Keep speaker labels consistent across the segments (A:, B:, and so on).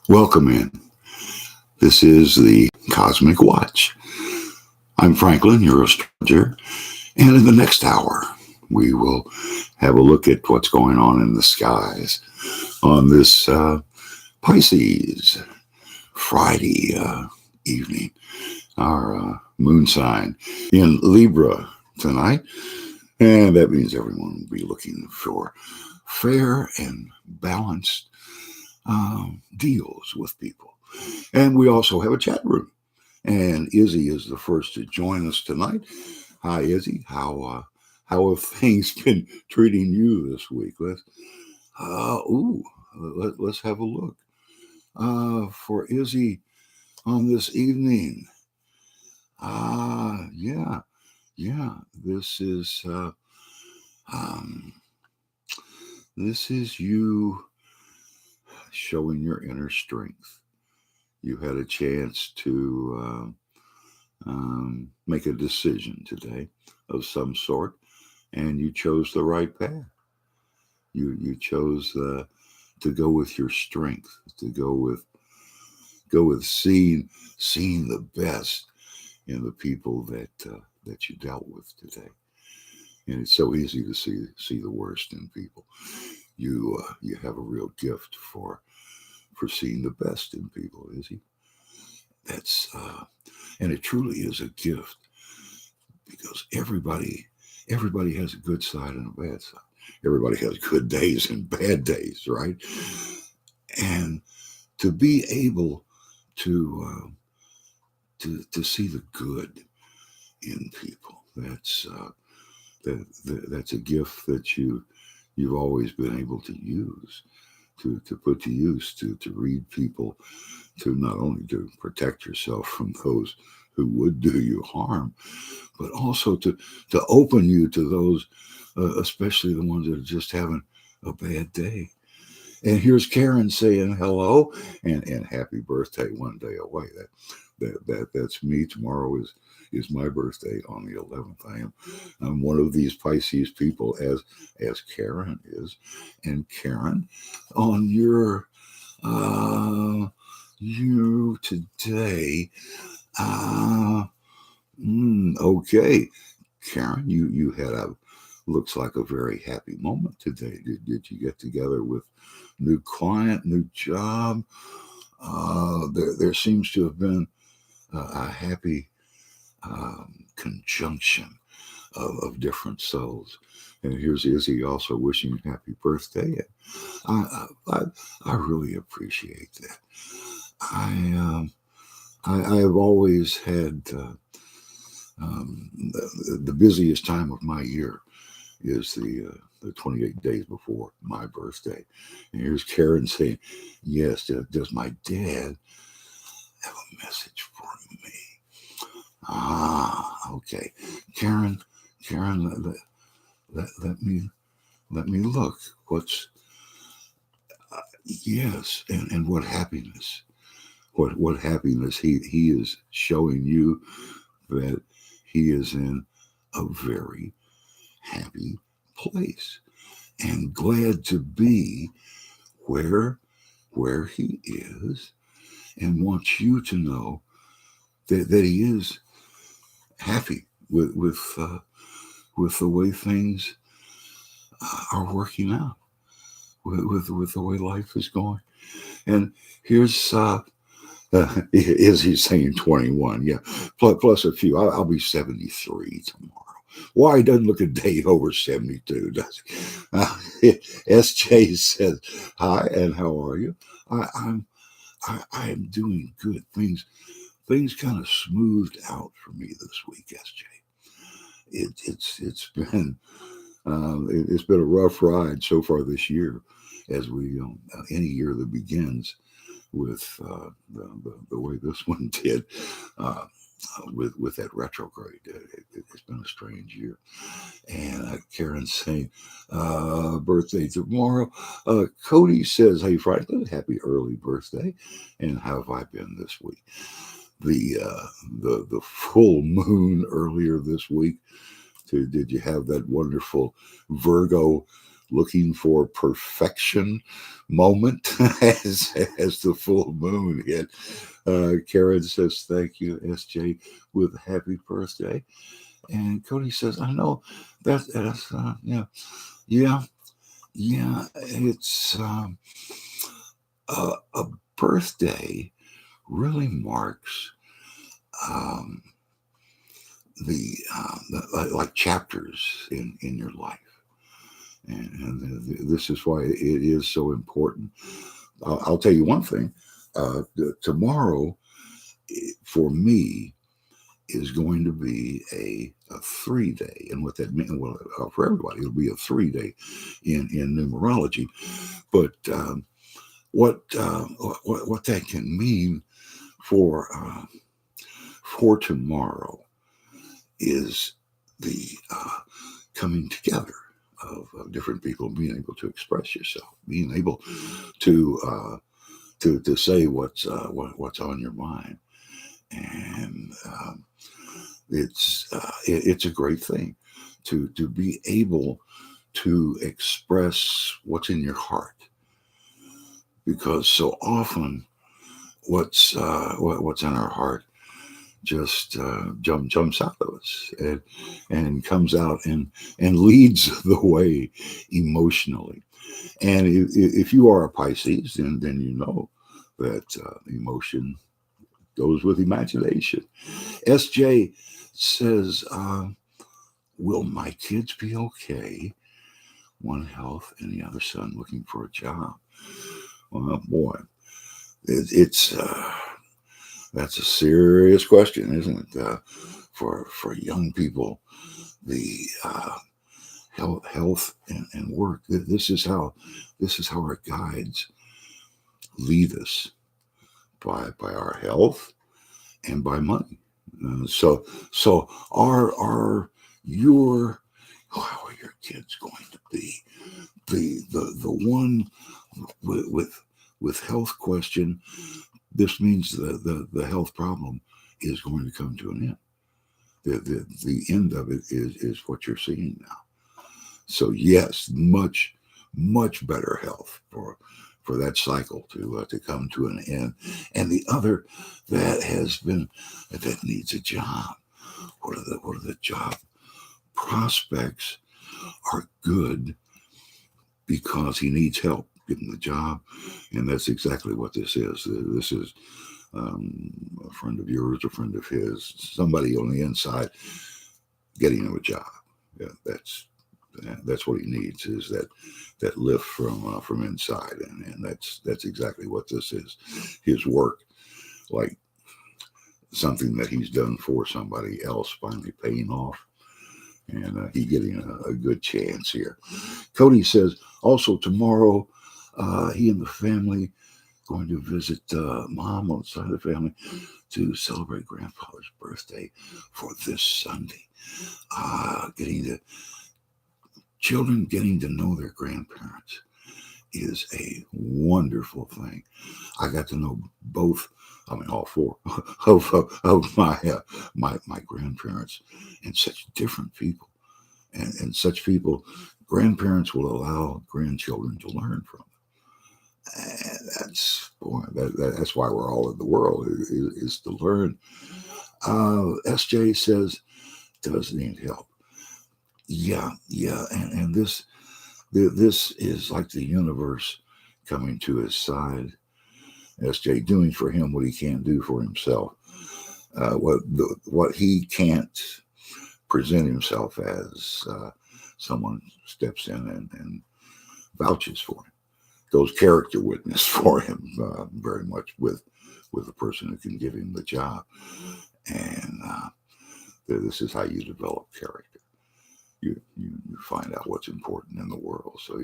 A: Welcome in. This is the Cosmic Watch. I'm Franklin, your astrologer, and in the next hour, we will have a look at what's going on in the skies on this Pisces Friday evening. Our moon sign in Libra tonight, and that means everyone will be looking for fair and balanced deals with people. And we also have a chat room. And Izzy is the first to join us tonight. Hi, Izzy. How have things been treating you this week? Let's have a look for Izzy on this evening. Yeah. Um, this is you showing your inner strength. You had a chance to make a decision today of some sort, and you chose the right path. You chose to go with your strength, to go with seeing the best in the people that you dealt with today. And it's so easy to see the worst in people. You have a real gift for seeing the best in people, Izzy. That's and it truly is a gift because everybody has a good side and a bad side. Everybody has good days and bad days, right? And to be able to see the good in people, that's a gift that you've always been able to use to put to use to read people, to not only to protect yourself from those who would do you harm, but also to open you to those, especially the ones that are just having a bad day. And here's Karen saying hello and happy birthday, one day away. That's me. Tomorrow is my birthday on the 11th. I'm one of these Pisces people, as Karen is. And Karen, on you today, okay, Karen, you had looks like a very happy moment today. Did you get together with new client, new job? There seems to have been a happy conjunction of different souls. And here's Izzy also wishing you happy birthday. I really appreciate that. I have always had the busiest time of my year is the 28 days before my birthday. And here's Karen saying, yes, does my dad have a message for me? Okay. Karen, let me look. What's yes, and what happiness. What happiness he is showing you that he is in a very happy place and glad to be where he is, and wants you to know that he is happy with the way things are working out, with the way life is going. And here's is he saying 21? Yeah, plus a few. I'll be 73 tomorrow. Why, he doesn't look a day over 72, does he? SJ says, hi, and how are you? I am doing good. Things kind of smoothed out for me this week, SJ. It's been a rough ride so far this year, as we any year that begins with the way this one did, with that retrograde. It's been a strange year. And Karen's saying, birthday tomorrow. Cody says, hey, Franklin, happy early birthday. And how have I been this week? The full moon earlier this week. Did you have that wonderful Virgo looking for perfection moment as the full moon hit. Karen says, thank you, SJ, with happy birthday. And Cody says, I know that's yeah, yeah, it's a birthday really marks um, like chapters in your life. And this is why it is so important. I'll tell you one thing. Tomorrow, for me, is going to be a 3 day. And what that means, well, for everybody, it'll be a 3 day in numerology. But what that can mean for tomorrow is the coming together of different people, being able to express yourself, being able to say what's on your mind, and it's a great thing to be able to express what's in your heart, because so often what's in our heart just jumps out of us and comes out and leads the way emotionally. And if you are a Pisces, then you know that emotion goes with imagination. SJ says, will my kids be okay? One health and the other son looking for a job. Well, boy, it's that's a serious question, isn't it? For young people, the health and work. This is how our guides lead us, by our health and by money. So are your how are your kids going to be? The one with health question. This means the health problem is going to come to an end. The end of it is what you're seeing now. So yes, much better health for that cycle to come to an end. And the other that needs a job. What are the job prospects are good, because he needs help getting the job, and that's exactly what this is. This is a friend of yours, a friend of his, somebody on the inside getting him a job. Yeah, that's what he needs, is that lift from inside, and that's exactly what this is. His work, like something that he's done for somebody else, finally paying off, and he getting a good chance here. Cody says also tomorrow, he and the family going to visit mom on the side of the family to celebrate grandfather's birthday for this Sunday. Children getting to know their grandparents is a wonderful thing. I got to know both, all four of my grandparents, and such different people, and such people grandparents will allow grandchildren to learn from. And that's why we're all in the world, is to learn. SJ says, does need help. Yeah, and this is like the universe coming to his side. SJ doing for him what he can't do for himself. What he can't present himself as, someone steps in and vouches for him, goes character witness for him, very much with the person who can give him the job. And this is how you develop character. You find out what's important in the world. So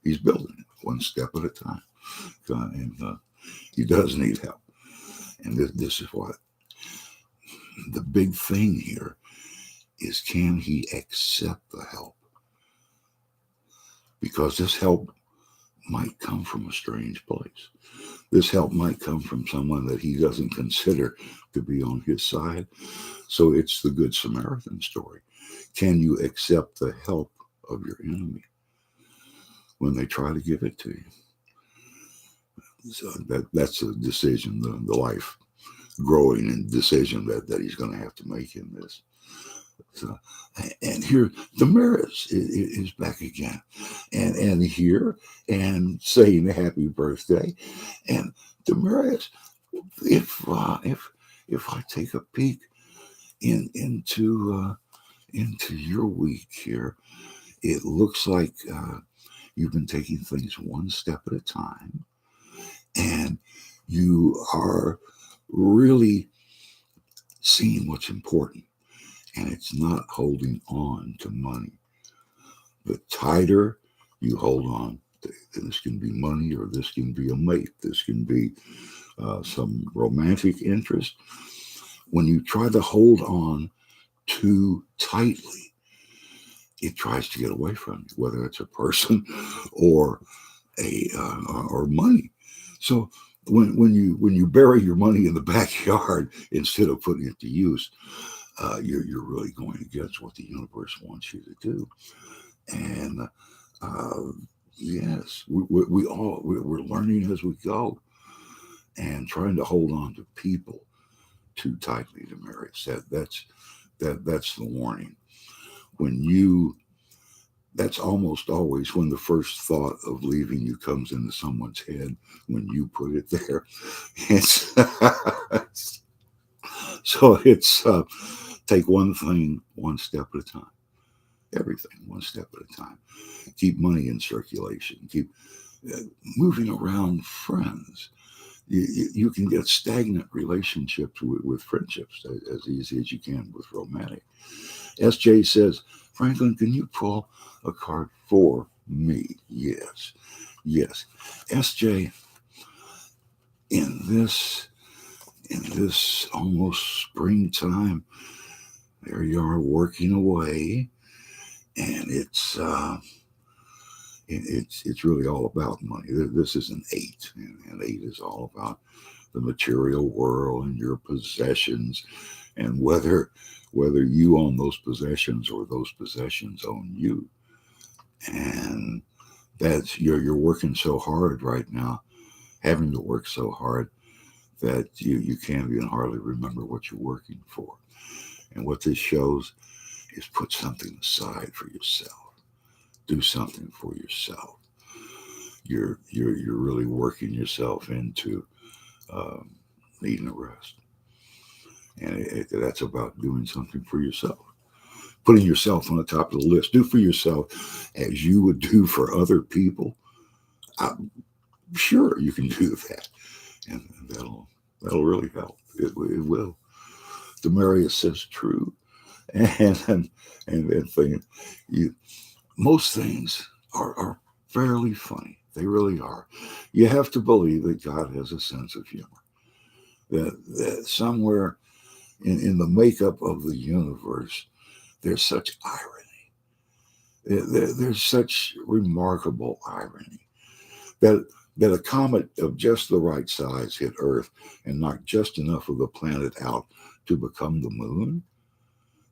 A: he's building it one step at a time, and he does need help. And this is what the big thing here is: can he accept the help? Because this help might come from a strange place. This help might come from someone that he doesn't consider to be on his side. So it's the Good Samaritan story. Can you accept the help of your enemy? when they try to give it to you. So that's a decision, the life growing and decision that he's going to have to make in this. So, and here the Maris is back again, and here and saying happy birthday, and the Maris, if I take a peek into your week here, it looks like you've been taking things one step at a time, and you are really seeing what's important, and it's not holding on to money. The tighter you hold on, this can be money, or this can be a mate, this can be some romantic interest. When you try to hold on too tightly, it tries to get away from you, whether it's a person or or money. So when you bury your money in the backyard instead of putting it to use, you're really going against what the universe wants you to do. And yes, we're learning as we go, and trying to hold on to people too tightly to marriage. That's the warning. When you That's almost always when the first thought of leaving you comes into someone's head, when you put it there. It's so it's take one thing one step at a time. Everything one step at a time. Keep money in circulation. Keep moving around friends. You can get stagnant relationships with friendships as easy as you can with romantic. SJ says, Franklin, can you pull a card for me? Yes. Yes. SJ, in this almost springtime, there you are working away, and it's really all about money. This is an 8, and 8 is all about the material world and your possessions, and whether you own those possessions or those possessions own you. And that's you're working so hard right now, having to work so hard that you can't even hardly remember what you're working for. And what this shows is put something aside for yourself. Do something for yourself. You're really working yourself into needing a rest, and that's about doing something for yourself, putting yourself on the top of the list. Do for yourself as you would do for other people. I'm sure you can do that, and that'll really help. It will. Demarius says true, and thinking you most things are fairly funny. They really are. You have to believe that God has a sense of humor. That somewhere in the makeup of the universe, there's such irony. There's such remarkable irony that a comet of just the right size hit Earth and knocked just enough of the planet out to become the moon.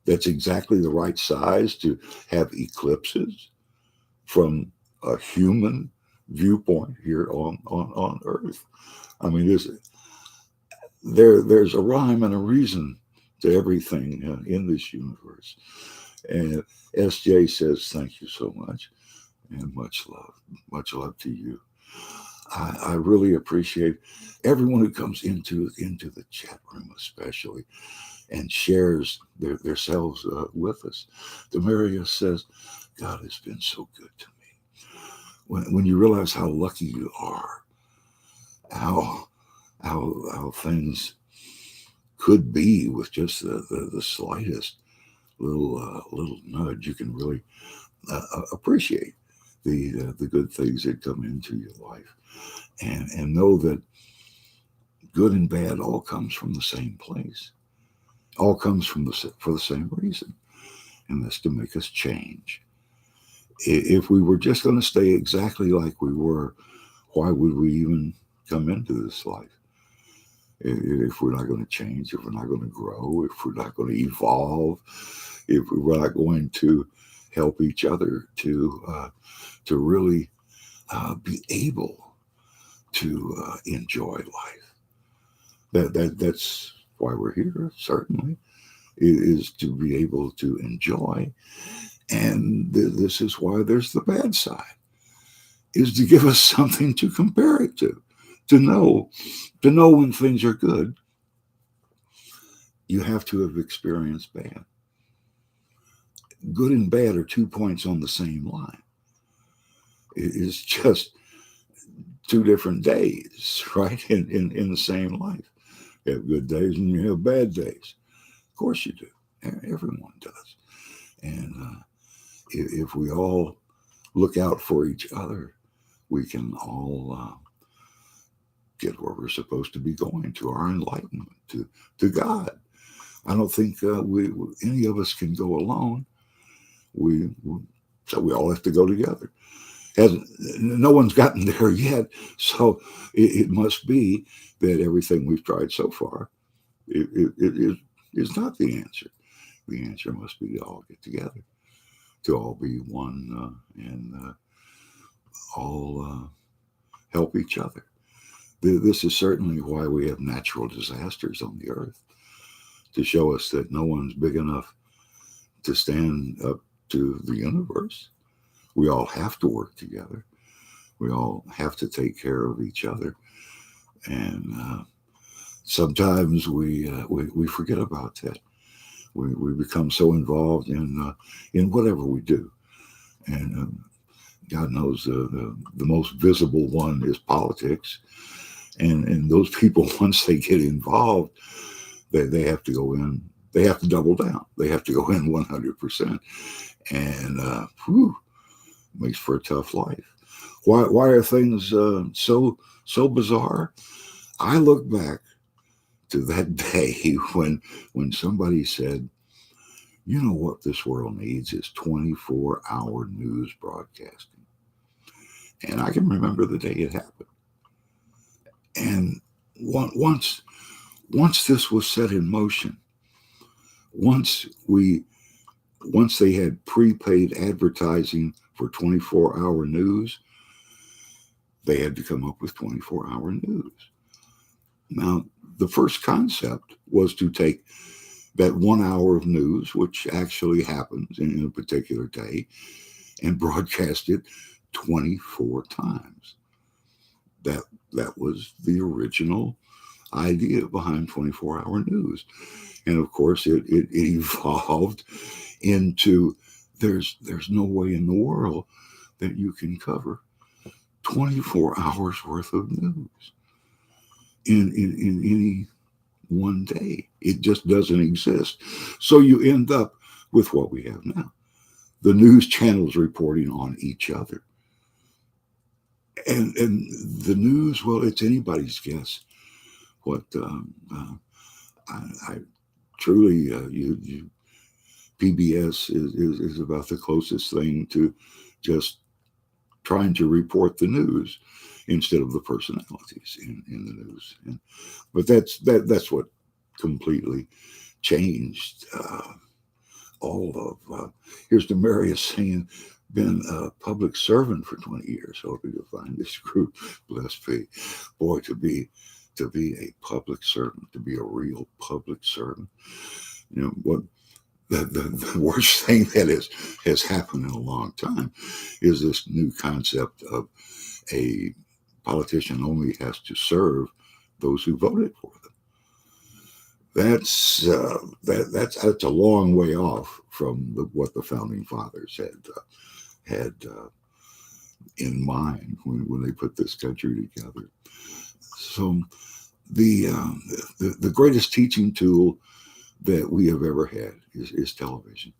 A: That's exactly the right size to have eclipses from a human viewpoint here on Earth. I mean, there's a rhyme and a reason to everything in this universe. And SJ says, thank you so much, and much love to you. I really appreciate everyone who comes into the chat room, especially, and shares themselves with us. Demaria says, God has been so good to me. When you realize how lucky you are, how things could be with just the slightest little nudge, you can really appreciate the good things that come into your life, and know that good and bad all comes from the same place, all comes for the same reason, and that's to make us change. If we were just going to stay exactly like we were, why would we even come into this life? If we're not going to change, if we're not going to grow, if we're not going to evolve, if we're not going to help each other to really be able to enjoy life. That's why we're here, certainly, is to be able to enjoy. And this is why there's the bad side, is to give us something to compare it to know, to know when things are good. You have to have experienced bad. Good and bad are 2 points on the same line. It is just 2 different days, right? In the same life. You have good days and you have bad days. Of course you do. Everyone does. And if we all look out for each other, we can all get where we're supposed to be going, to our enlightenment, to God. I don't think any of us can go alone. So we all have to go together. No one's gotten there yet, so it must be that everything we've tried so far is not the answer. The answer must be to all get together, to all be one, and all help each other. This is certainly why we have natural disasters on the earth, to show us that no one's big enough to stand up to the universe. We all have to work together. We all have to take care of each other. And sometimes we forget about that. We become so involved in whatever we do. And God knows the most visible one is politics. And those people, once they get involved, they have to go in. They have to double down. They have to go in 100%. And makes for a tough life. Why are things so bizarre? I look back to that day when somebody said, you know what this world needs is 24-hour news broadcasting. And I can remember the day it happened. And once this was set in motion, once they had prepaid advertising for 24-hour news, they had to come up with 24-hour news. Now, the first concept was to take that 1 hour of news, which actually happens in a particular day, and broadcast it 24 times. That was the original idea behind 24-hour news. And of course, it evolved into there's no way in the world that you can cover 24 hours worth of news in any one day. It just doesn't exist. So you end up with what we have now. The news channels reporting on each other. And the news, well, it's anybody's guess what I truly PBS is about the closest thing to just trying to report the news instead of the personalities in the news. But that's what completely changed all of. Here's Demarius saying, been a public servant for 20 years, hoping to find this group. Blessed be. Boy, to be a public servant, to be a real public servant. You know what? The worst thing that has happened in a long time is this new concept of a politician only has to serve those who voted for them. That's a long way off from what the founding fathers had in mind when they put this country together. So the greatest teaching tool that we have ever had is television,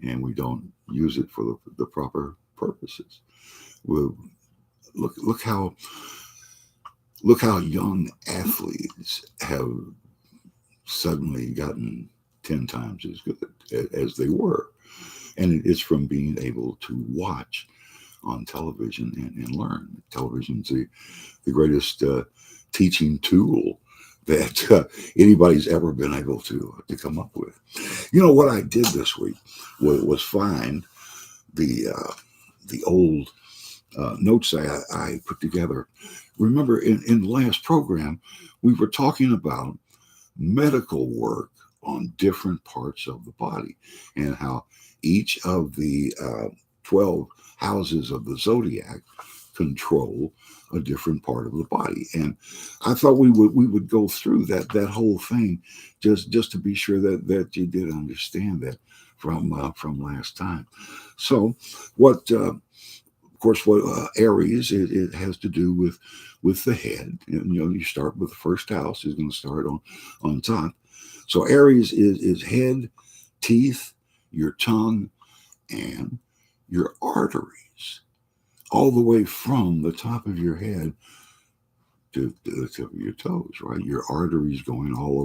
A: and we don't use it for the proper purposes. Well, look how young athletes have suddenly gotten 10 times as good as they were, and it's from being able to watch on television and learn. Television's the greatest teaching tool that anybody's ever been able to come up with. You know what I did this week was find the old notes I put together. Remember, in the last program, we were talking about medical work on different parts of the body and how each of the 12 houses of the zodiac control a different part of the body. And I thought we would go through that whole thing just to be sure that you did understand that from last time. So what of course, what Aries, it has to do with the head. You start with the first house is going to start on top. So Aries is head, teeth, your tongue, and your arteries, all the way from the top of your head to the tip of your toes, right? Your arteries going all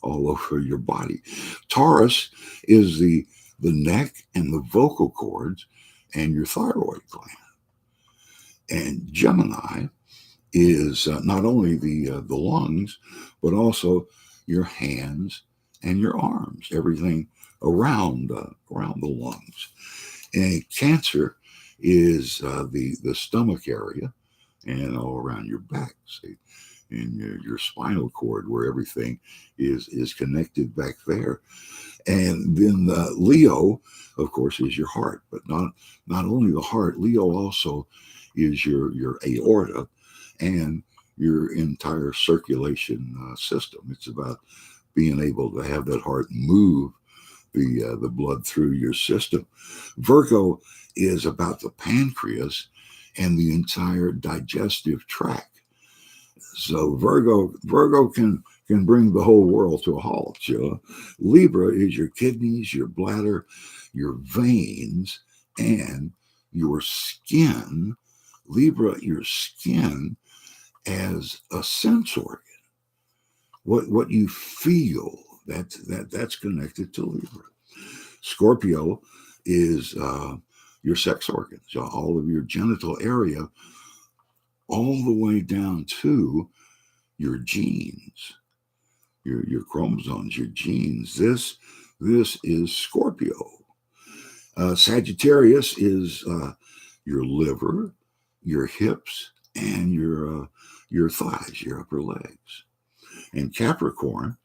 A: over your body. Taurus is the neck and the vocal cords and your thyroid gland. And Gemini is not only the lungs, but also your hands and your arms, everything around the lungs. And Cancer is the stomach area and all around your back, see, in your spinal cord where everything is connected back there. And then Leo, of course, is your heart, but not only the heart. Leo also is your aorta and your entire circulation system. It's about being able to have that heart move the blood through your system. Virgo is about the pancreas and the entire digestive tract. So Virgo can bring the whole world to a halt. Libra is your kidneys, your bladder, your veins, and your skin. Libra, your skin as a sense organ. What you feel, that's connected to Libra. Scorpio is your sex organs, all of your genital area, all the way down to your genes, your chromosomes, your genes. This is Scorpio. Sagittarius is your liver, your hips, and your thighs, your upper legs. And Capricorn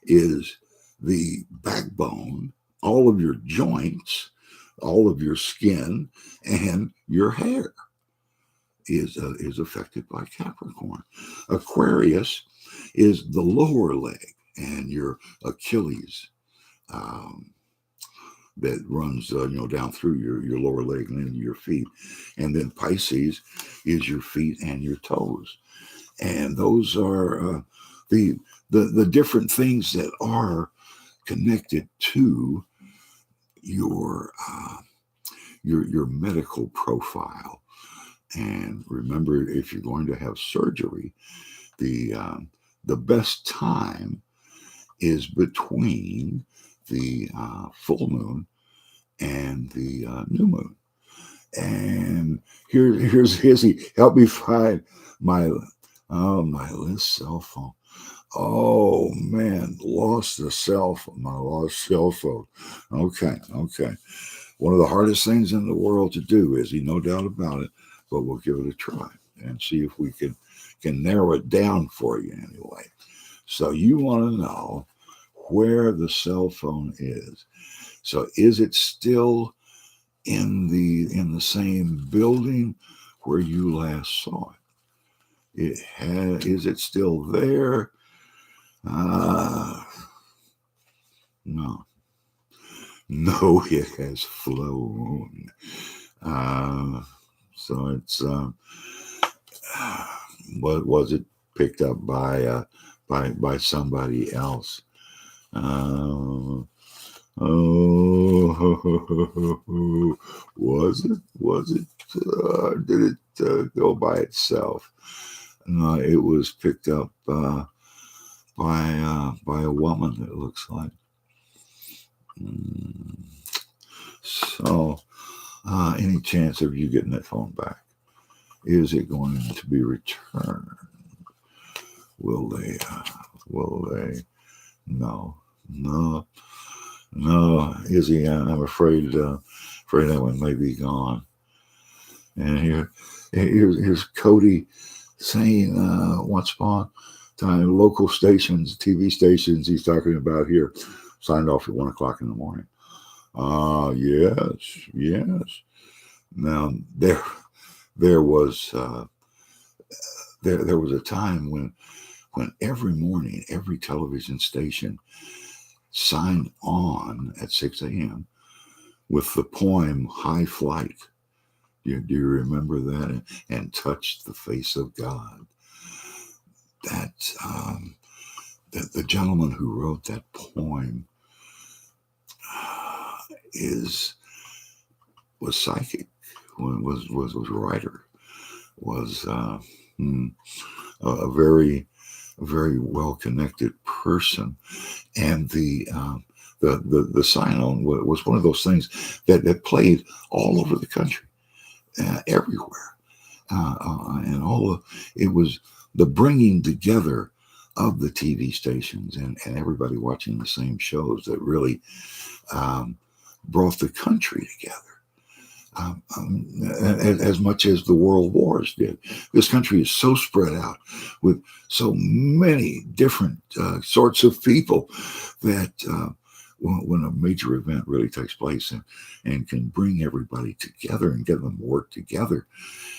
A: is the backbone, all of your joints, all of your skin, and your hair is affected by Capricorn. Aquarius is the lower leg and your Achilles that runs down through your lower leg and into your feet. And then Pisces is your feet and your toes. And those are the different things that are connected to your medical profile. And remember, if you're going to have surgery, the best time is between the full moon and the new moon. And here's Izzy. Help me find my list cell phone. Oh man, lost the cell phone. My lost cell phone. Okay. One of the hardest things in the world to do, Izzy, no doubt about it. But we'll give it a try and see if we can narrow it down for you anyway. So you want to know where the cell phone is. So is it still in the same building where you last saw it? Is it still there? No, it has flown. So it's what was it picked up by somebody else? Oh, was it? Did it go by itself? No, it was picked up by a woman. It looks like. So, any chance of you getting that phone back? Is it going to be returned? Will they? No. Izzy, I'm afraid that one may be gone. And here's Cody saying, once upon a time, local stations, TV stations he's talking about here, signed off at 1 o'clock in the morning. Yes, yes. Now there was there was a time when every morning every television station signed on at 6 a.m. with the poem "High Flight." Do you remember that? And touched the face of God. That the gentleman who wrote that poem is was psychic, was a writer, was a very well connected person, and the sign on was one of those things that played all over the country, everywhere, and all of it was the bringing together of the TV stations and everybody watching the same shows that really brought the country together. As much as the world wars did. This country is so spread out with so many different sorts of people that when a major event really takes place and can bring everybody together and get them to work together,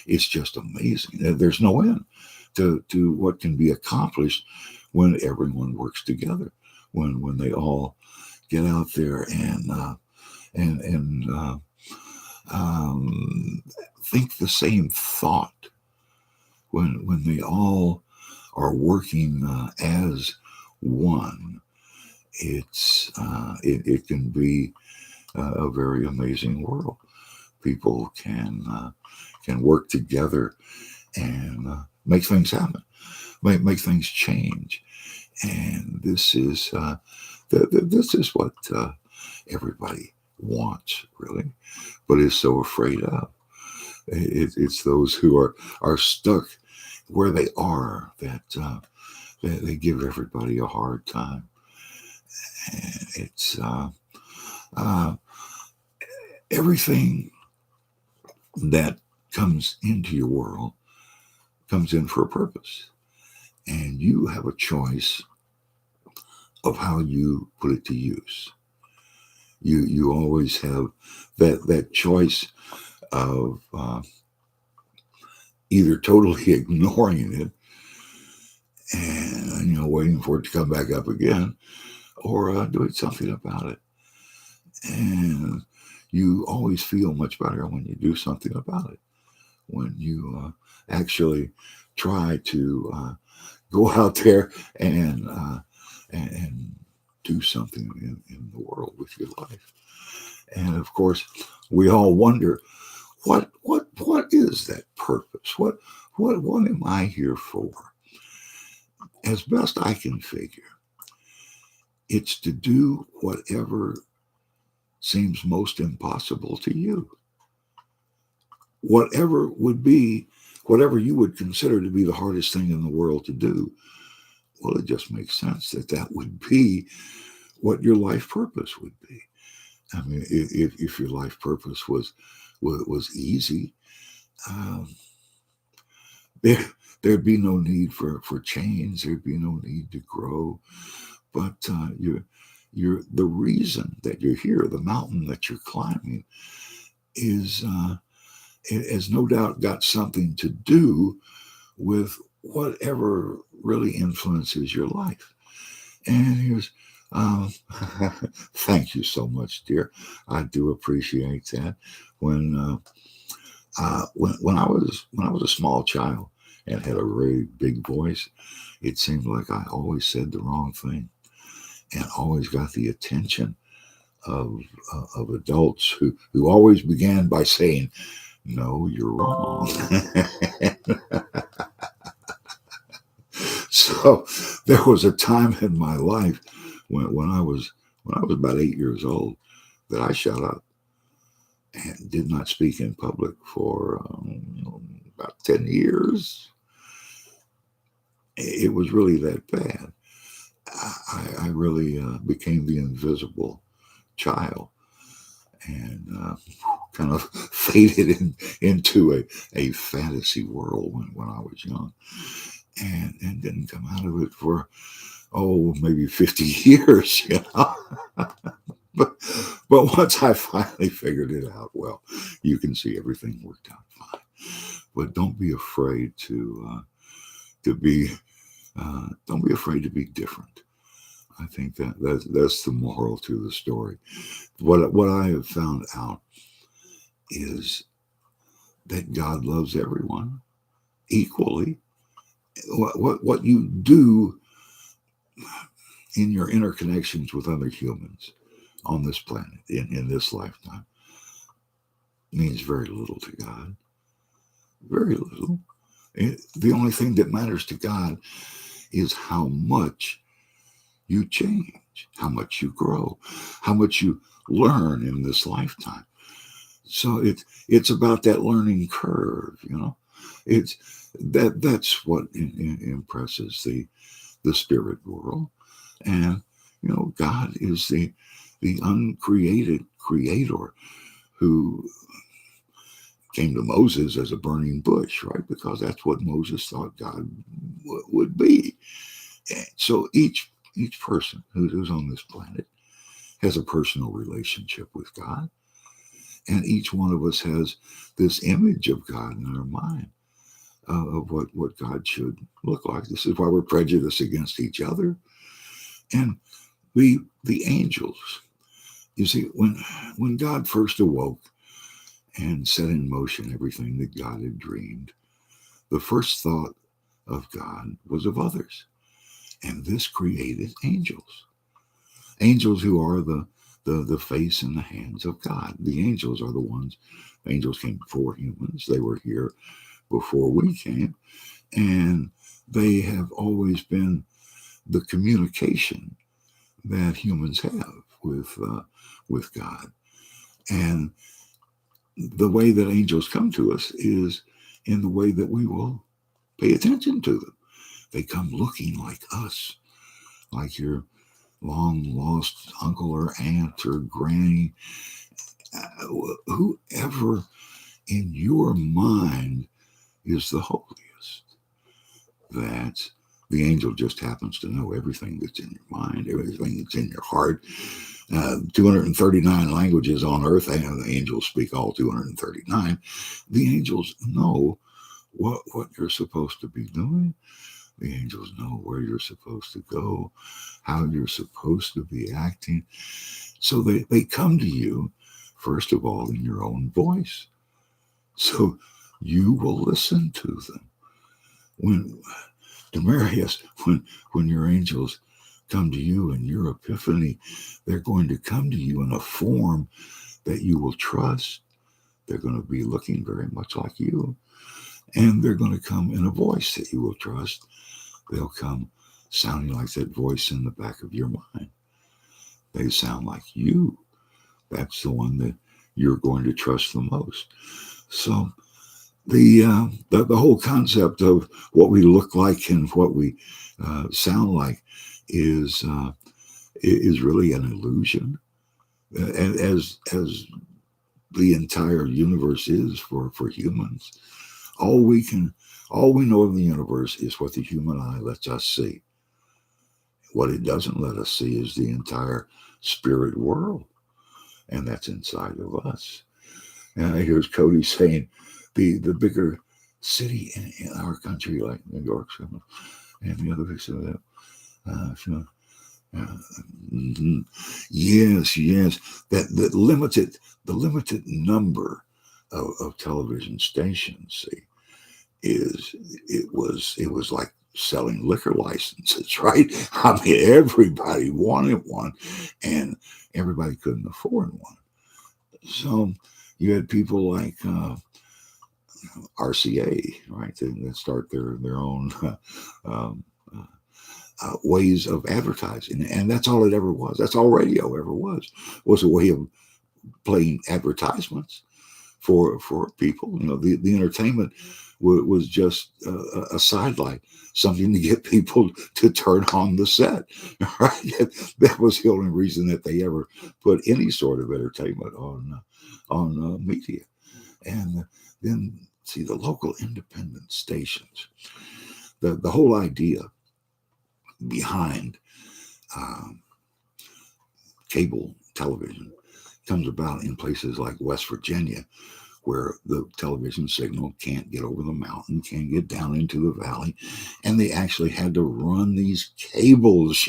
A: it's just amazing. There's no end to what can be accomplished when everyone works together, when they all get out there and think the same thought, when they all are working as one. It can be a very amazing world. People can work together and make things happen, make things change, and this is this is what everybody wants, really, but is so afraid of. It's those who are stuck where they are that they give everybody a hard time. And it's everything that comes into your world comes in for a purpose, and you have a choice of how you put it to use. You always have that choice of either totally ignoring it and waiting for it to come back up again, or doing something about it. And you always feel much better when you do something about it. When you actually try to go out there and do something in the world with your life. And of course, we all wonder, what is that purpose? What am I here for? As best I can figure, it's to do whatever seems most impossible to you. Whatever you would consider to be the hardest thing in the world to do, well, it just makes sense that would be what your life purpose would be. I mean, if your life purpose was easy, um, there'd be no need for change. There'd be no need to grow. But you're the reason that you're here, the mountain that you're climbing, is it has no doubt got something to do with whatever really influences your life. And here's thank you so much, dear. I do appreciate that. When when I was a small child and had a really big voice, it seemed like I always said the wrong thing and always got the attention of adults who always began by saying, "No, you're wrong." So there was a time in my life when I was about 8 years old that I shut up and did not speak in public for about 10 years. It was really that bad. I really became the invisible child, and kind of faded into a fantasy world when I was young, and didn't come out of it for maybe 50 years, but once I finally figured it out, well, you can see everything worked out fine. But don't be afraid to be don't be afraid to be different. I think that's the moral to the story. What I have found out is that God loves everyone equally. What you do in your interconnections with other humans on this planet in this lifetime means very little to God. Very little. The only thing that matters to God is how much you change, how much you grow, how much you learn in this lifetime. So it's about that learning curve, It's that's what impresses the spirit world, and God is the uncreated creator who came to Moses as a burning bush, right? Because that's what Moses thought God would be. And so each person who's on this planet has a personal relationship with God, and each one of us has this image of God in our mind of what God should look like. This is why we're prejudiced against each other. And the angels, you see, when God first awoke and set in motion everything that God had dreamed, the first thought of God was of others. And this created angels. Angels who are the face and the hands of God. The angels are the ones, angels came before humans. They were here before we came. And they have always been the communication that humans have with God. And the way that angels come to us is in the way that we will pay attention to them. They come looking like us, like your long lost uncle or aunt or granny, whoever in your mind is the holiest. That the angel just happens to know everything that's in your mind, everything that's in your heart. 239 languages on earth, and the angels speak all 239. The angels know what you're supposed to be doing. The angels know where you're supposed to go, how you're supposed to be acting. So they come to you, first of all, in your own voice. So you will listen to them. When Demarius, when your angels come to you in your epiphany, they're going to come to you in a form that you will trust. They're going to be looking very much like you. And they're going to come in a voice that you will trust. They'll come sounding like that voice in the back of your mind. They sound like you. That's the one that you're going to trust the most. So the whole concept of what we look like and what we sound like is really an illusion, as the entire universe is for humans. All we know of the universe is what the human eye lets us see. What it doesn't let us see is the entire spirit world, and that's inside of us. And here's Cody saying the bigger city in our country, like New York, and the other big city. Yes. That limited number of television stations. See, it was like selling liquor licenses, right? I mean, everybody wanted one, and everybody couldn't afford one. So you had people like RCA, right? That start their own ways of advertising, and that's all it ever was. That's all radio ever was a way of playing advertisements for people. The entertainment was just a sidelight, something to get people to turn on the set. Right? That was the only reason that they ever put any sort of entertainment on media. And then see the local independent stations. The whole idea behind um, cable television comes about in places like West Virginia, where the television signal can't get over the mountain, can't get down into the valley. And they actually had to run these cables,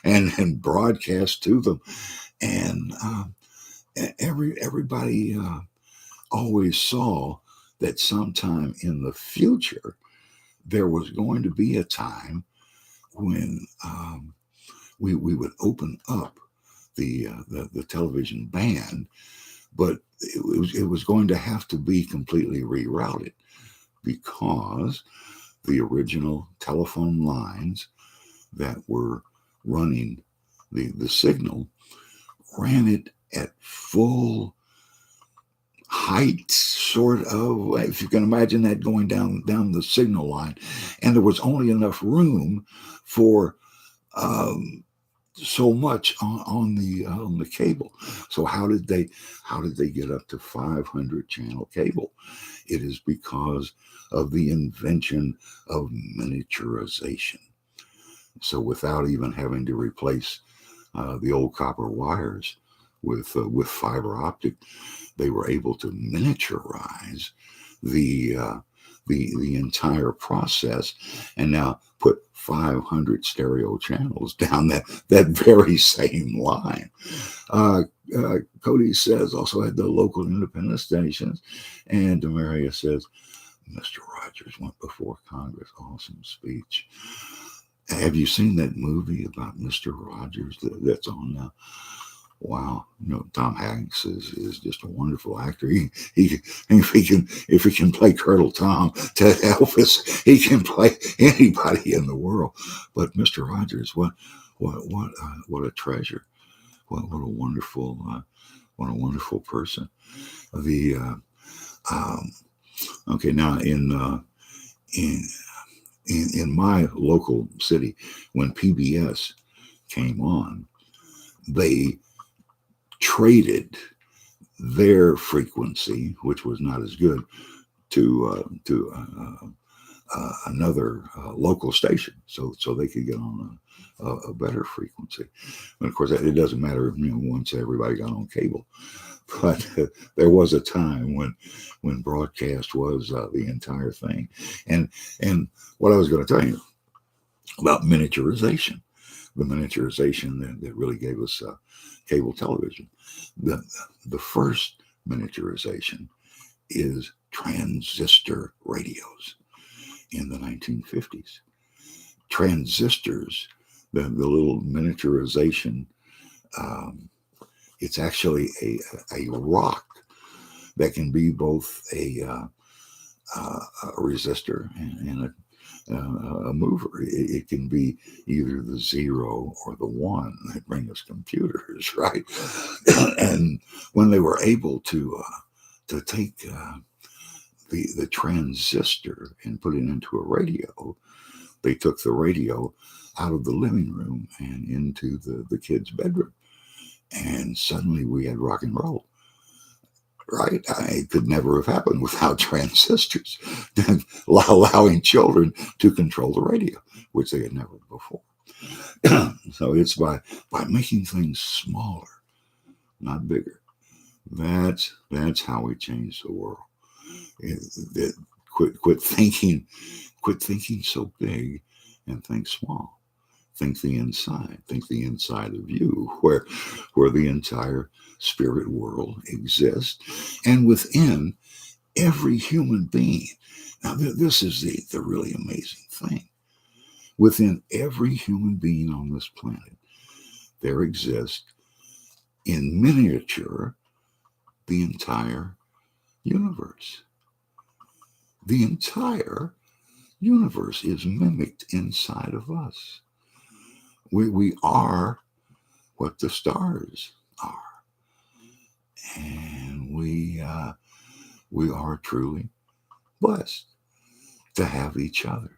A: and broadcast to them. And everybody always saw that sometime in the future, there was going to be a time when we would open up the television band, but it was going to have to be completely rerouted, because the original telephone lines that were running the signal ran it at full height, sort of, if you can imagine that, going down the signal line, and there was only enough room for so much on the cable. So how did they get up to 500 channel cable? It is because of the invention of miniaturization. So without even having to replace the old copper wires with fiber optic, they were able to miniaturize the the entire process, and now put 500 stereo channels down that very same line. Uh, Cody says also had the local independent stations, and Demaria says Mr. Rogers went before Congress. Awesome speech. Have you seen that movie about Mr. Rogers that's on now? Wow, Tom Hanks is just a wonderful actor. If he can play Colonel Tom to Elvis, he can play anybody in the world. But Mr. Rogers, what a treasure! What a wonderful person. The okay, now in my local city, when PBS came on, they traded their frequency, which was not as good, to another local station, so they could get on a better frequency. And of course, it doesn't matter, once everybody got on cable. But there was a time when broadcast was the entire thing. And what I was going to tell you about miniaturization, the miniaturization that really gave us cable television. The first miniaturization is transistor radios in the 1950s. Transistors, the little miniaturization, it's actually a rock that can be both a resistor and a mover. It can be either the 0 or the 1 that bring us computers, right? And when they were able to take the transistor and put it into a radio, they took the radio out of the living room and into the kid's bedroom, and suddenly we had rock and roll. Right? It could never have happened without transistors, allowing children to control the radio, which they had never before. So it's by making things smaller, not bigger. That's how we change the world. Quit thinking so big, and think small. Think the inside. Think the inside of you, where the entire spirit world exists, and within every human being. Now, this is the really amazing thing. Within every human being on this planet, there exists, in miniature, the entire universe. The entire universe is mimicked inside of us. We are what the stars are, and we are truly blessed. to have each other.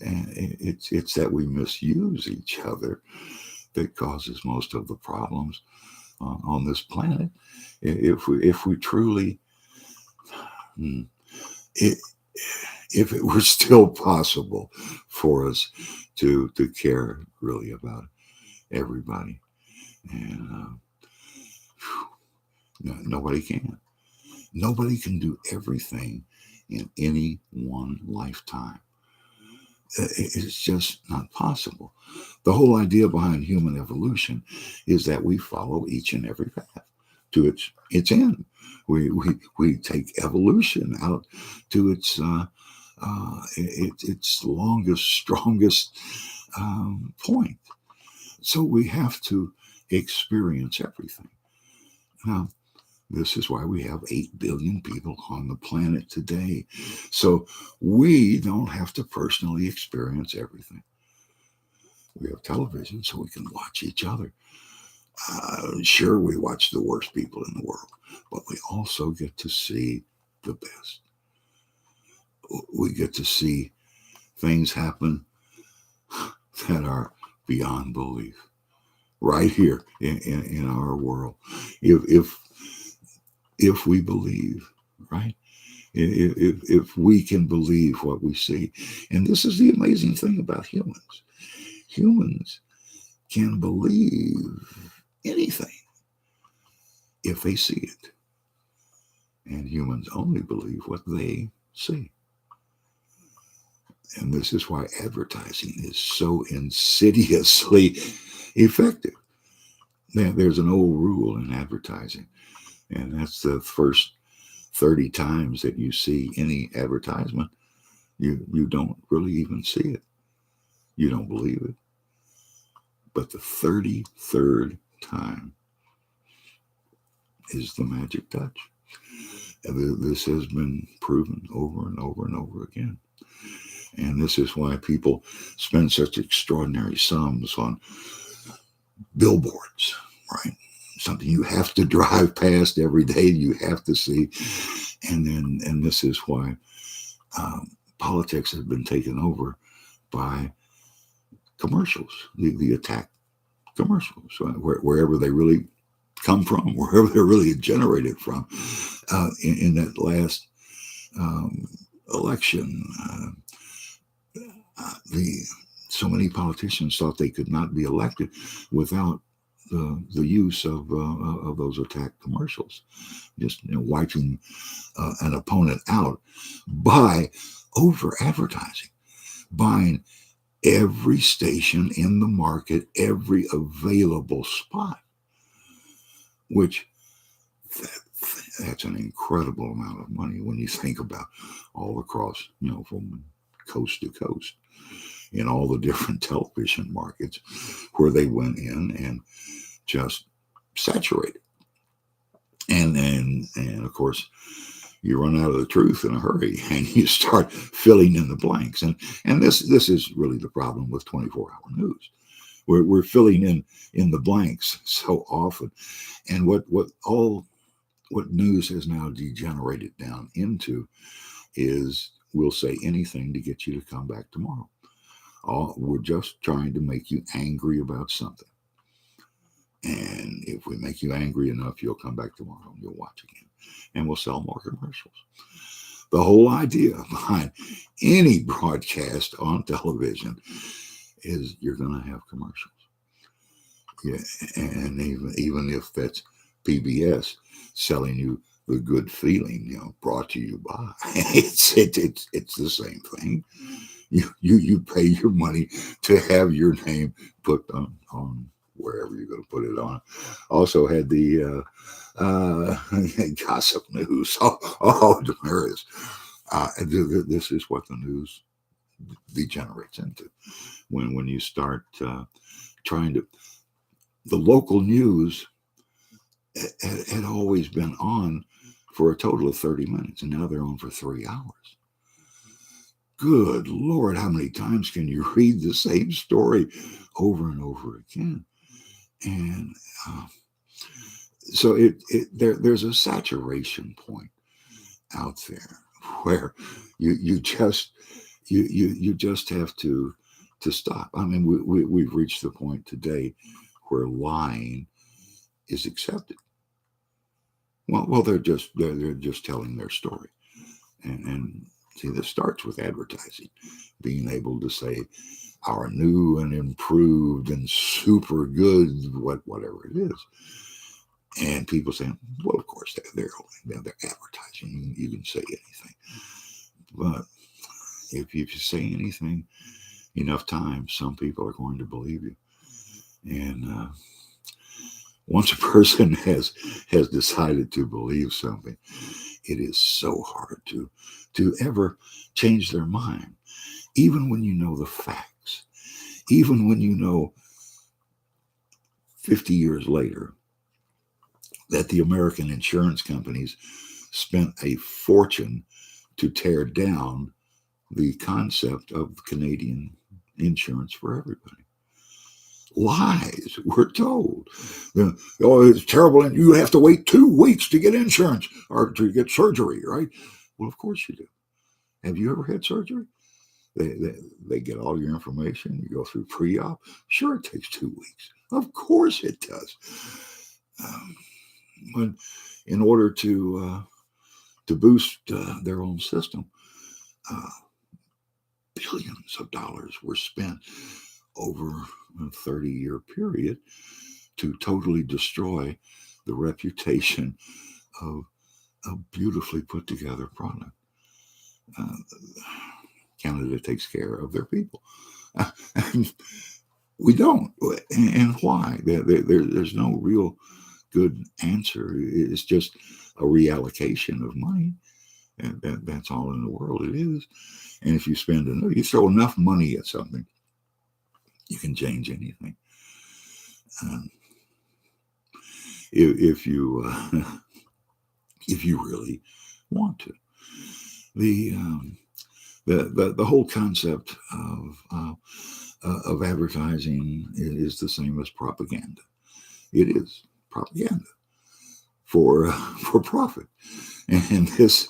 A: And it's that we misuse each other that causes most of the problems on this planet. If we truly, hmm, it, if it were still possible for us to care really about everybody, and nobody can. Nobody can do everything in any one lifetime. It's just not possible. The whole idea behind human evolution is that we follow each and every path to its end. We take evolution out to its longest, strongest point. So we have to experience everything. Now, this is why we have 8 billion people on the planet today. So we don't have to personally experience everything. We have television so we can watch each other. Sure, we watch the worst people in the world, but we also get to see the best. We get to see things happen that are beyond belief right here in our world. If we believe, right? If we can believe what we see. And this is the amazing thing about humans. Humans can believe anything if they see it. And humans only believe what they see. And this is why advertising is so insidiously effective. There's an old rule in advertising, and that's the first 30 times that you see any advertisement, you don't really even see it. You don't believe it. But the 33rd time is the magic touch. And this has been proven over and over and over again. And this is why people spend such extraordinary sums on billboards, right? Something you have to drive past every day, you have to see. And this is why politics has been taken over by commercials, the attack commercials, wherever they really come from, wherever they're really generated from. In that last election, so many politicians thought they could not be elected without the use of those attack commercials, just wiping an opponent out by over advertising, buying every station in the market, every available spot, which that's an incredible amount of money when you think about all across, from coast to coast, in all the different television markets where they went in and just saturated. And of course, you run out of the truth in a hurry and you start filling in the blanks. And this is really the problem with 24-hour news. We're filling in the blanks so often. And what news has now degenerated down into is we'll say anything to get you to come back tomorrow. We're just trying to make you angry about something. And if we make you angry enough, you'll come back tomorrow and you'll watch again. And we'll sell more commercials. The whole idea behind any broadcast on television is you're going to have commercials. Yeah, and even if that's PBS selling you the good feeling, brought to you by, it's the same thing. You pay your money to have your name put on wherever you're going to put it on. Also had the gossip news. There is. This is what the news degenerates into when you start trying to. The local news had always been on for a total of 30 minutes, and now they're on for 3 hours. Good Lord, how many times can you read the same story over and over again? And so there's a saturation point out there where You just you just have to stop. I mean, we've reached the point today where lying is accepted. Well, they're just telling their story, and see, this starts with advertising, being able to say our new and improved and super good whatever it is, and people saying, well, of course they're advertising. You can say anything, but if you say anything enough times, some people are going to believe you, and once a person has decided to believe something, it is so hard to ever change their mind, even when you know the facts, even when you know 50 years later that the American insurance companies spent a fortune to tear down the concept of Canadian insurance for everybody. Lies we're told. Oh, it's terrible, and you have to wait 2 weeks to get insurance or to get surgery, right? Well, of course you do. Have you ever had surgery? They get all your information. You go through pre-op. Sure, it takes 2 weeks. Of course it does. But in order to boost their own system, billions of dollars were spent over a 30-year period to totally destroy the reputation of a beautifully put together product. Canada takes care of their people. We don't. And why? There's no real good answer. It's just a reallocation of money. And that's all in the world it is. And if you you throw enough money at something, you can change anything. If you really want to. The whole concept of advertising is the same as propaganda. It is propaganda for profit, and this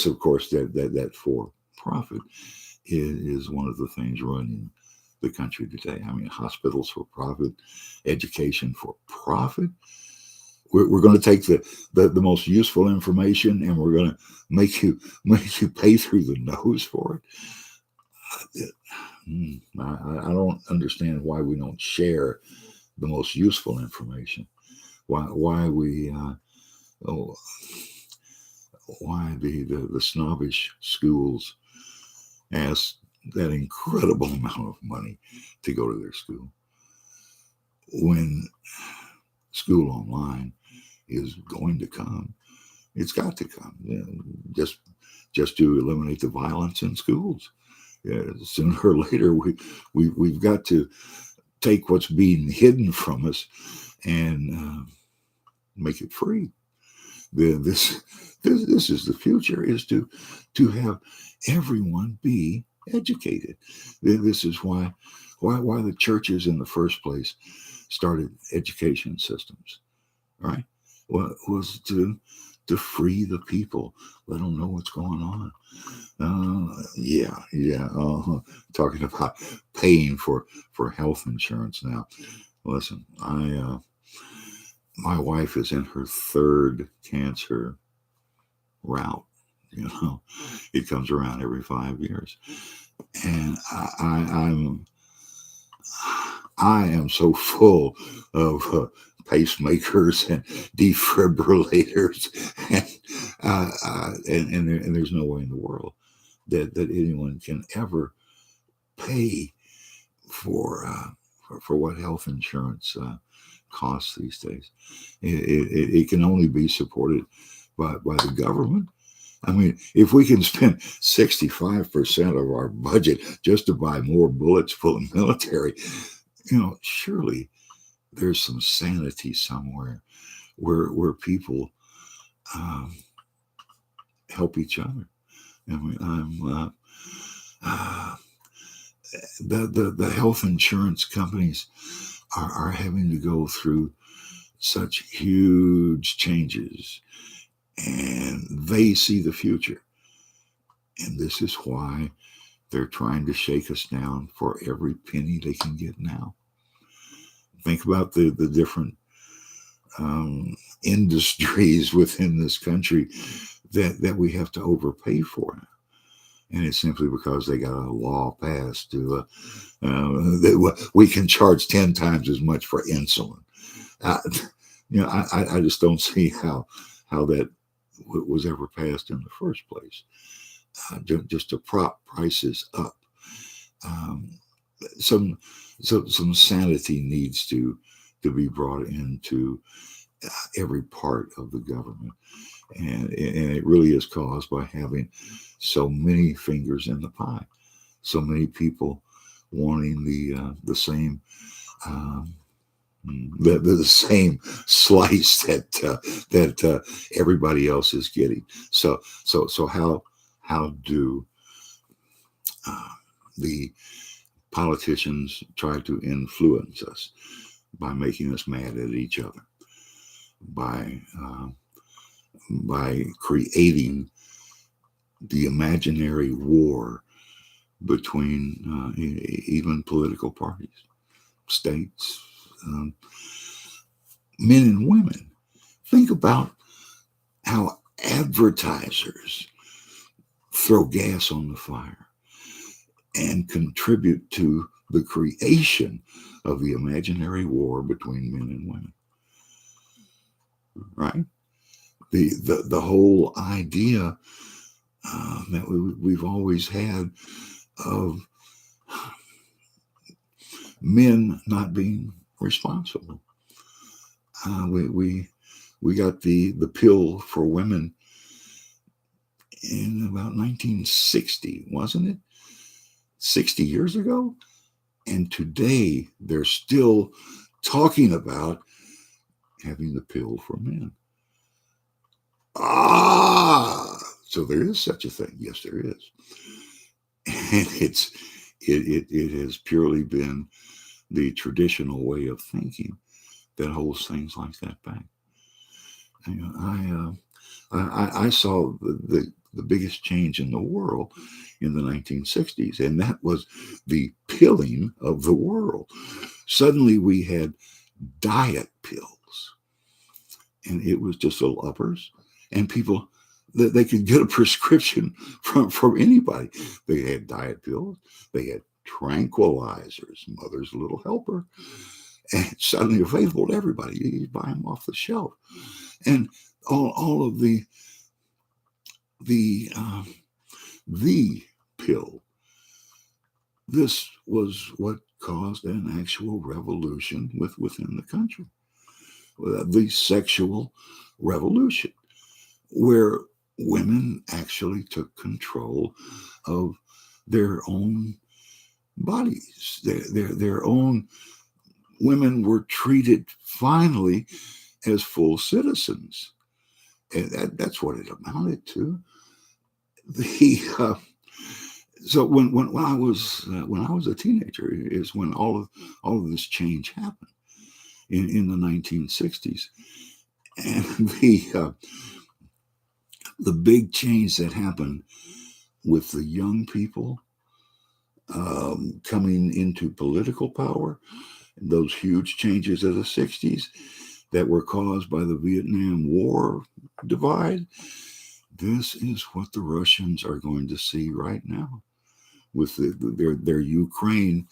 A: of course that for profit is one of the things running the country today. I mean, hospitals for profit, education for profit. We're going to take the most useful information and we're going to make you pay through the nose for it. I don't understand why we don't share the most useful information. Why the snobbish schools ask that incredible amount of money to go to their school when school online is going to come. It's got to come. Just to eliminate the violence in schools. Sooner or later, we've got to take what's being hidden from us and make it free. This is the future: is to have everyone be educated. This is why the churches in the first place started education systems, right? Well, was to free the people, let them know what's going on. Talking about paying for health insurance now. Listen, my wife is in her 3rd cancer route. It comes around every 5 years, and I am so full of pacemakers and defibrillators, and there's no way in the world that anyone can ever pay for what health insurance costs these days. It can only be supported by the government. I mean, if we can spend 65% of our budget just to buy more bullets for the military, surely there's some sanity somewhere where people help each other. I mean, the health insurance companies are having to go through such huge changes, and they see the future. And this is why they're trying to shake us down for every penny they can get now. Think about the different um, industries within this country that we have to overpay for. And it's simply because they got a law passed to that we can charge 10 times as much for insulin. Uh, I just don't see how that was ever passed in the first place. Just to prop prices up. Um, some some sanity needs to be brought into every part of the government, and it really is caused by having so many fingers in the pie, so many people wanting the same. Um, the same slice that everybody else is getting. So how do uh, the politicians try to influence us by making us mad at each other, by creating the imaginary war between even political parties, states, um, men and women. Think about how advertisers throw gas on the fire and contribute to the creation of the imaginary war between men and women. Right? The whole idea that we've always had of men not being responsible. We got the pill for women in about 1960, wasn't it? 60 years ago? And today they're still talking about having the pill for men. So there is such a thing. Yes, there is. And it has purely been the traditional way of thinking that holds things like that back. I saw the biggest change in the world in the 1960s, and that was the pilling of the world. Suddenly we had diet pills, and it was just little uppers, and people that they could get a prescription from anybody. They had diet pills, they had tranquilizers, mother's little helper, and it's suddenly available to everybody. You buy them off the shelf, and all of the the pill. This was what caused an actual revolution within the country, the sexual revolution, where women actually took control of their own bodies, their own. Women were treated finally as full citizens, and that's what it amounted to. The so when I was a teenager is when all of this change happened in the 1960s, and the big change that happened with the young people coming into political power, those huge changes of the 60s that were caused by the Vietnam War divide. This is what the Russians are going to see right now with their Ukraine.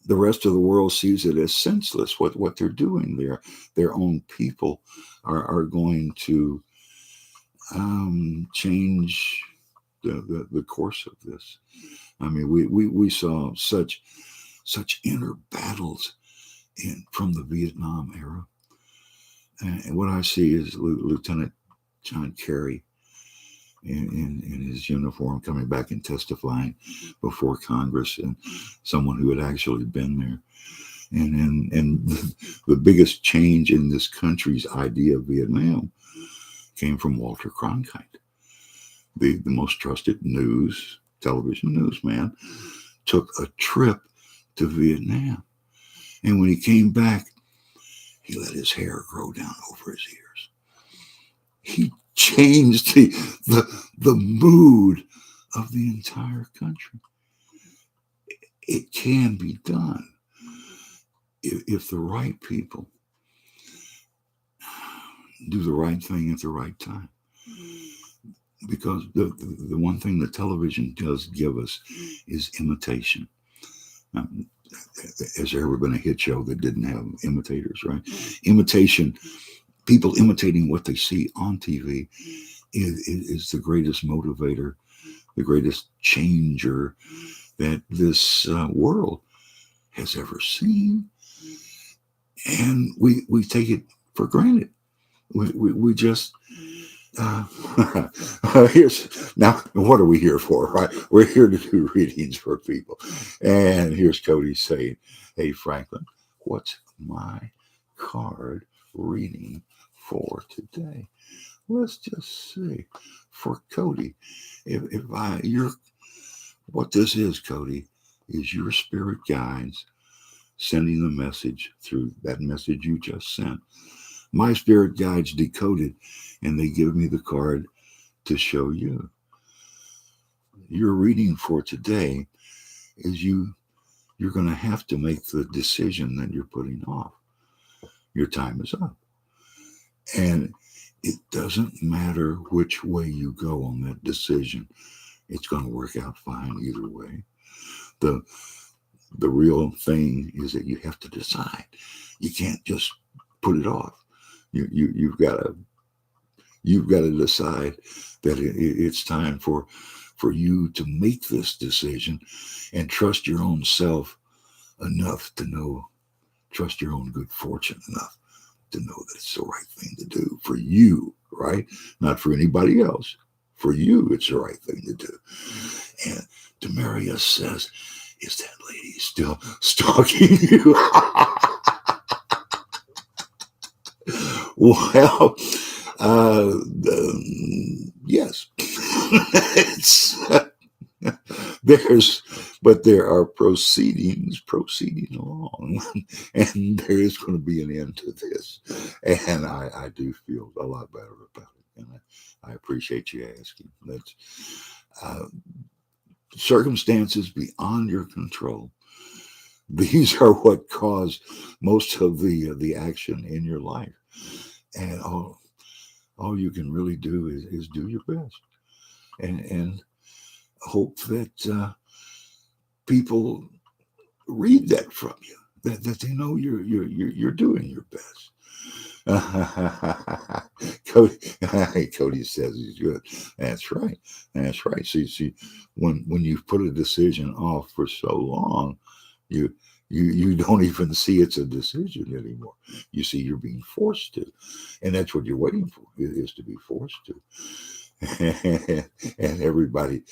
A: The rest of the world sees it as senseless what they're doing. Their own people are going to change the course of this. I mean, we saw such inner battles from the Vietnam era, and what I see is Lieutenant John Kerry in his uniform coming back and testifying before Congress, and someone who had actually been there. And the biggest change in this country's idea of Vietnam came from Walter Cronkite, the most trusted television newsman, took a trip to Vietnam. And when he came back, he let his hair grow down over his ears. He changed the mood of the entire country. It can be done if the right people do the right thing at the right time. Because the one thing that television does give us is imitation. Has there ever been a hit show that didn't have imitators, right? Imitation, people imitating what they see on TV is the greatest motivator, the greatest changer that this world has ever seen. And we take it for granted. We just here's now what are we here for, right? We're here to do readings for people. And here's Cody saying, hey Franklin, what's my card reading for today? Let's just see. For Cody, if I you're what this is, Cody, is your spirit guides sending the message through that message you just sent. My spirit guides decode it, and they give me the card to show you. Your reading for today is you're going to have to make the decision that you're putting off. Your time is up. And it doesn't matter which way you go on that decision. It's going to work out fine either way. The real thing is that you have to decide. You can't just put it off. You've got to decide that it's time for you to make this decision and trust your own self enough to know, trust your own good fortune enough to know that it's the right thing to do for you, right? Not for anybody else. For you, it's the right thing to do. And Demarius says, is that lady still stalking you? Well, yes. There are proceedings proceeding along, and there is going to be an end to this. And I do feel a lot better about it, and I appreciate you asking. That's circumstances beyond your control. These are what cause most of the action in your life. And all you can really do is do your best and hope that people read that from you, that they know you're doing your best. Cody says he's good. That's right. That's right. See, when you put a decision off for so long, you don't even see it's a decision anymore. You see you're being forced to, and that's what you're waiting for, is to be forced to. And everybody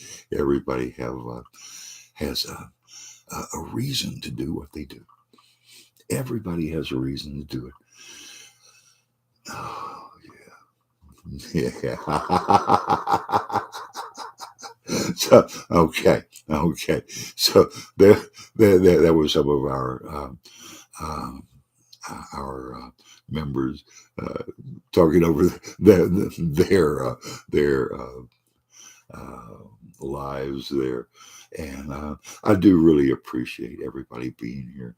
A: has a reason to do what they do. Everybody has a reason to do it. Oh yeah. So okay. So there were some of our members talking over their lives there. And I do really appreciate everybody being here,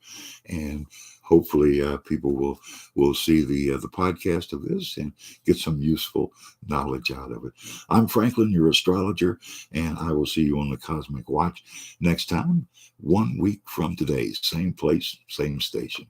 A: and hopefully people will see the podcast of this and get some useful knowledge out of it. I'm Franklin, your astrologer, and I will see you on the Cosmic Watch next time, 1 week from today, same place, same station.